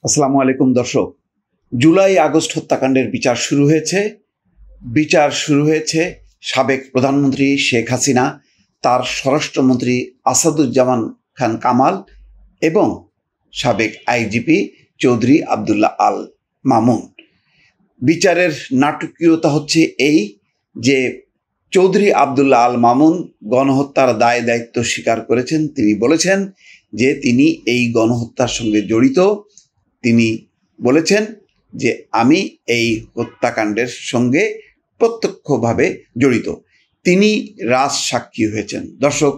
আসসালামু আলাইকুম দর্শক। জুলাই আগস্ট হত্যাকাণ্ডের বিচার শুরু হয়েছে সাবেক প্রধানমন্ত্রী শেখ হাসিনা, তার স্বরাষ্ট্রমন্ত্রী আসাদুজ্জামান খান কামাল এবং সাবেক আইজিপি চৌধুরী আবদুল্লাহ আল মামুন। বিচারের নাটকীয়তা হচ্ছে এই যে চৌধুরী আবদুল্লাহ আল মামুন গণহত্যার দায় দায়িত্ব স্বীকার করেছেন। তিনি বলেছেন যে তিনি এই গণহত্যার সঙ্গে জড়িত। তিনি বলেছেন যে আমি এই হত্যাকাণ্ডের সঙ্গে প্রত্যক্ষভাবে জড়িত। তিনি রাজসাক্ষী হয়েছেন। দর্শক,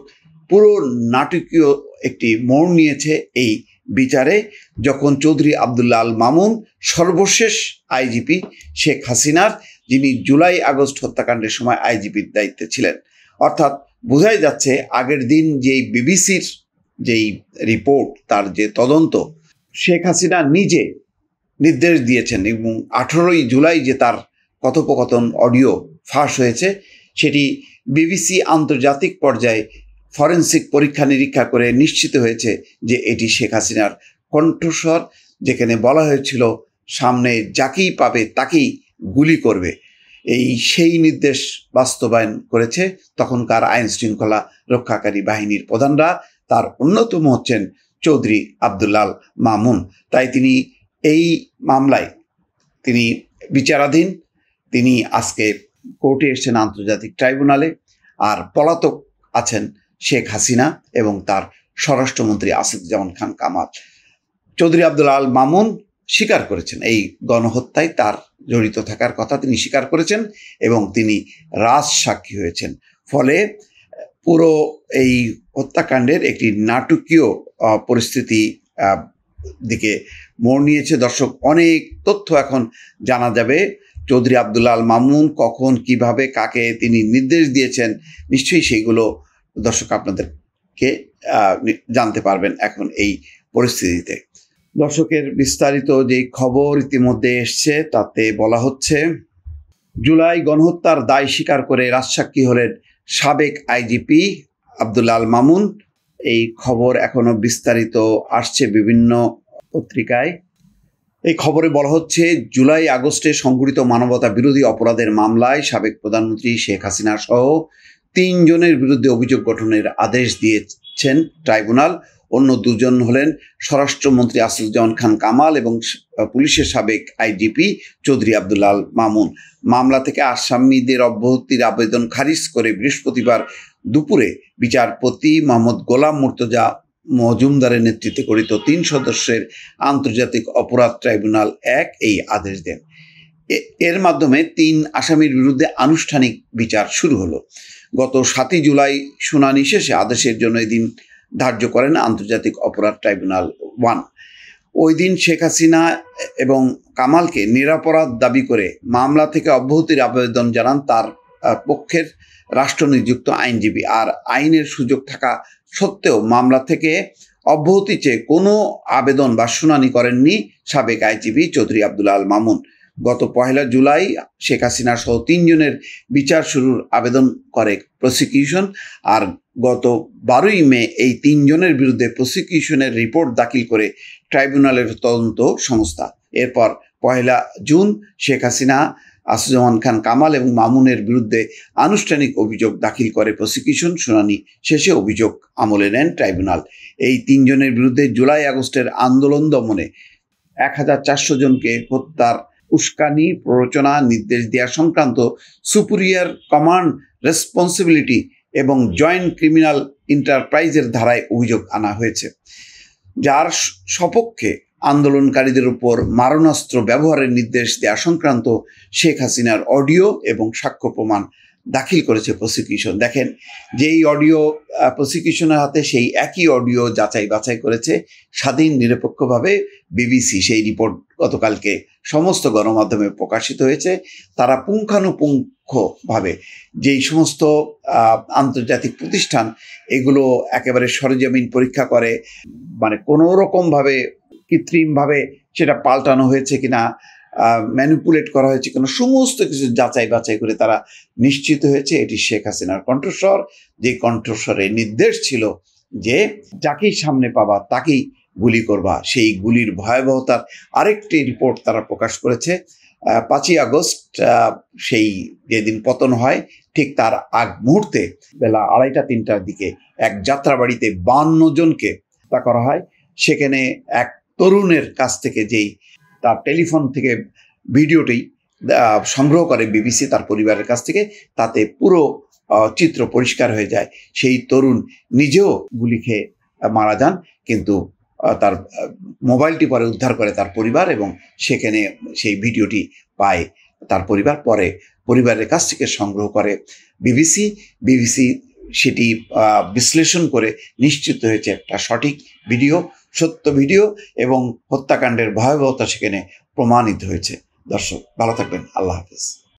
পুরো নাটকীয় একটি মোড় নিয়েছে এই বিচারে, যখন চৌধুরী আবদুল্লাহ আল মামুন সর্বশেষ আইজিপি শেখ হাসিনার, যিনি জুলাই আগস্ট হত্যাকাণ্ডের সময় আইজিপির দায়িত্বে ছিলেন। অর্থাৎ বোঝাই যাচ্ছে আগের দিন যেই বিবিসির যেই রিপোর্ট, তার যে তদন্ত, শেখ হাসিনা নিজে নির্দেশ দিয়েছেন এবং 18ই জুলাই যে তার কথোপকথন অডিও ফাঁস হয়েছে, সেটি বিবিসি আন্তর্জাতিক পর্যায়ে ফরেন্সিক পরীক্ষা নিরীক্ষা করে নিশ্চিত হয়েছে যে এটি শেখ হাসিনার কণ্ঠস্বর, যেখানে বলা হয়েছিল সামনে যাকেই পাবে তাকেই গুলি করবে। সেই নির্দেশ বাস্তবায়ন করেছে তখনকার আইন শৃঙ্খলা রক্ষাকারী বাহিনীর প্রধানরা। তার অন্যতম হচ্ছেন চৌধুরী আবদুল্লাহ আল মামুন। তাই তিনি এই মামলায় তিনি বিচারাধীন। তিনি আজকে কোর্টে এসেছেন, আন্তর্জাতিক ট্রাইব্যুনালে। আর পলাতক আছেন শেখ হাসিনা এবং তার স্বরাষ্ট্রমন্ত্রী আসাদুজ্জামান খান কামাল। চৌধুরী আবদুল্লাহ আল মামুন স্বীকার করেছেন এই গণহত্যায় তার জড়িত থাকার কথা, তিনি স্বীকার করেছেন এবং তিনি রাজসাক্ষী হয়েছেন। ফলে পুরো এই হত্যাকাণ্ডের একটি নাটকীয় পরিস্থিতি দিকে মোড় নিয়েছে। দর্শক, অনেক তথ্য এখন জানা যাবে। চৌধুরী আবদুল্লাহ আল মামুন কখন, কিভাবে, কাকে তিনি নির্দেশ দিয়েছেন, নিশ্চয়ই সেইগুলো দর্শক আপনাদেরকে জানতে পারবেন এখন এই পরিস্থিতিতে। দর্শকের বিস্তারিত যেই খবর ইতিমধ্যে এসছে তাতে বলা হচ্ছে, জুলাই গণহত্যার দায় স্বীকার করে রাজসাক্ষী হলেন সাবেক আইজিপি আবদুল্লাহ আল মামুন। এই খবর এখনো বিস্তারিত আসছে বিভিন্ন পত্রিকায়। এই খবরে বলা হচ্ছে, জুলাই আগস্টে সংঘটিত মানবতা বিরোধী অপরাধের মামলায় সাবেক প্রধানমন্ত্রী শেখ হাসিনা সহ 3 জনের বিরুদ্ধে অভিযোগ গঠনের আদেশ দিয়েছেন ট্রাইব্যুনাল। অন্য 2 জন হলেন স্বরাষ্ট্রমন্ত্রী আসাদুজ্জামান খান কামাল এবং পুলিশের সাবেক আইজিপি চৌধুরী আবদুল্লাহ আল মামুন। মামলা থেকে আসামিদের অব্যাহতির আবেদন খারিজ করে বৃহস্পতিবার দুপুরে বিচারপতি মোহাম্মদ গোলাম মুর্তজা মজুমদারের নেতৃত্বে গঠিত 3 সদস্যের আন্তর্জাতিক অপরাধ ট্রাইব্যুনাল 1 এই আদেশ দেন। এর মাধ্যমে 3 আসামির বিরুদ্ধে আনুষ্ঠানিক বিচার শুরু হলো। গত 7ই জুলাই শুনানি শেষে আদেশের জন্য এদিন ধার্য করেন আন্তর্জাতিক অপরাধ ট্রাইব্যুনাল 1। ওই দিন শেখ হাসিনা এবং কামালকে নিরপরাধ দাবি করে মামলা থেকে অব্যাহতির আবেদন জানান তার পক্ষের রাষ্ট্রনিযুক্ত আইনজীবী। আর আইনের সুযোগ থাকা সত্ত্বেও মামলা থেকে অব্যাহতি চেয়ে কোনো আবেদন বা শুনানি করেননি সাবেক আইজিপি চৌধুরী আবদুল্লাহ আল মামুন। গত 1 জুলাই শেখ হাসিনা সহ 3 জনের বিচার শুরুর আবেদন করে প্রসিকিউশন। আর গত 12ই মে এই 3 জনের বিরুদ্ধে প্রসিকিউশনের রিপোর্ট দাখিল করে ট্রাইব্যুনালের তদন্ত সংস্থা। এরপর 1 জুন শেখ হাসিনা, আসাদুজ্জামান খান কামাল এবং মামুনের বিরুদ্ধে আনুষ্ঠানিক অভিযোগ দাখিল করে প্রসিকিউশন। শুনানি শেষে অভিযোগ আমলে নেন ট্রাইব্যুনাল। এই 3 জনের বিরুদ্ধে জুলাই আগস্টের আন্দোলন দমনে 1400 জনকে হত্যার উস্কানি, প্ররোচনা, নির্দেশ দেওয়া সংক্রান্ত সুপিরিয়র কমান্ড রেসপন্সিবিলিটি এবং জয়েন্ট ক্রিমিনাল এন্টারপ্রাইজের ধারায় অভিযোগ আনা হয়েছে, যার সপক্ষে আন্দোলনকারীদের উপর মারণাস্ত্র ব্যবহারের নির্দেশ দেওয়া সংক্রান্ত শেখ হাসিনার অডিও এবং সাক্ষ্য প্রমাণ দাখিল করেছে প্রসিকিউশন। দেখেন, যেই অডিও প্রসিকিউশনের হাতে, সেই একই অডিও যাচাই বাছাই করেছে স্বাধীন নিরপেক্ষভাবে বিবিসি। সেই রিপোর্ট গতকালকে সমস্ত গণমাধ্যমে প্রকাশিত হয়েছে। তারা পুঙ্খানুপুঙ্খভাবে যেই সমস্ত আন্তর্জাতিক প্রতিষ্ঠান এগুলো একেবারে সরেজমিন পরীক্ষা করে, মানে কোনো রকমভাবে কৃত্রিমভাবে সেটা পাল্টানো হয়েছে কিনা, ম্যানিপুলেট করা হয়েছে কিনা, সমস্ত কিছু যাচাই বাছাই করে তারা নিশ্চিত হয়েছে এটি শেখ হাসিনার কণ্ঠস্বর। যে কণ্ঠস্বরের নির্দেশ ছিল যে যাকেই সামনে পাবা তাকেই গুলি করবা। সেই গুলির ভয়াবহতার আরেকটি রিপোর্ট তারা প্রকাশ করেছে। 5ই আগস্ট সেই যেদিন পতন হয় ঠিক তার আগ মুহূর্তে বেলা 2:30-3টার দিকে এক যাত্রাবাড়িতে 52 জনকে হত্যা করা হয়। সেখানে এক তরুণের কাছ থেকে যেই তার টেলিফোন থেকে ভিডিওটি সংগ্রহ করে বিবিসি তার পরিবারের কাছ থেকে, তাতে পুরো চিত্র পরিষ্কার হয়ে যায়। সেই তরুণ নিজেও গুলি খেয়ে মারা যান, কিন্তু তার মোবাইলটি পরে উদ্ধার করে তার পরিবার এবং সেখানে সেই ভিডিওটি পায় তার পরিবার। পরে পরিবারের কাছ থেকে সংগ্রহ করে বিবিসি সেটি বিশ্লেষণ করে নিশ্চিত হয়েছে একটা সঠিক ভিডিও, সত্য ভিডিও, এবং হত্যাকাণ্ডের ভয়াবহতা সেখানে প্রমাণিত হয়েছে। দর্শক ভালো থাকবেন, আল্লাহ হাফেজ।